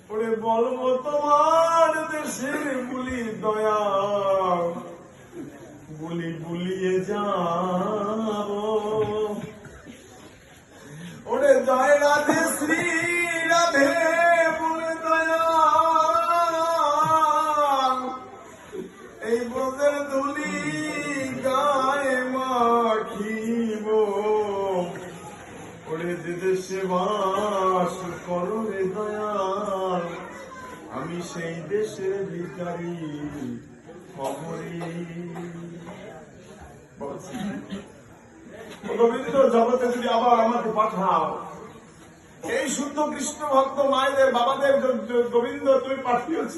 ওরে বলবো তোমার দেশের বুলি দয়া, বুলি বুলিয়ে যাব। ওরে জয় রাধে শ্রী রাধে বলে দয়া, এই ব্রজের ধুলি গায়ে মাখিব। ওরে যে দেশে বাস করো রে দয়াল, আমি সেই দেশের ভিখারি খবরি। গোবিন্দ জগতে যদি আবার আমাকে পাঠাও, এই শুদ্ধ কৃষ্ণ ভক্ত মায়েদের বাবাদের গোবিন্দ তুমি পাঠিয়েছ,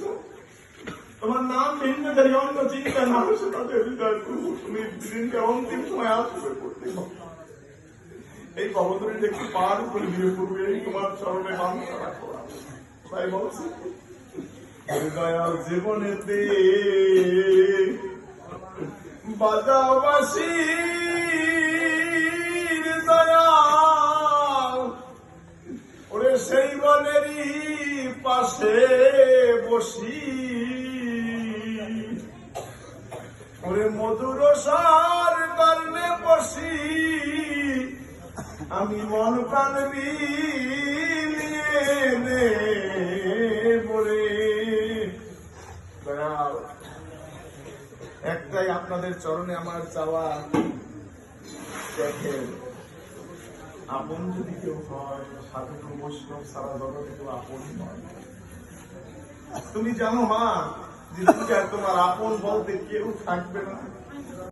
তোমার নাম ভিন্ন জানি অন্য চিন্তা না হচ্ছে তাদের হৃদয় তুমি দিনকে অন্তিম সময় আসবে করতে। এই ভবদরীর একটু পার করে দিয়ে পূর্বে তোমার চরণে বাংলা রাখো। তাই বলছি দয়াল জীবনেতে বাজাবাসী দয়াল, ওরে সেই বনেরই পাশে বসি, ওরে মধুর সার কারণে বসি, আমি মন প্রাণ বিলিয়ে বলে। একটাই আপনাদের চরণে আমার চাওয়া, দেখেন আপন যদি কেউ হয়, সাধু বৈষ্ণব সারা জগতে কেউ আপন হয়। তুমি জানো মা, যে তোমার আপন বলতে কেউ থাকবে না।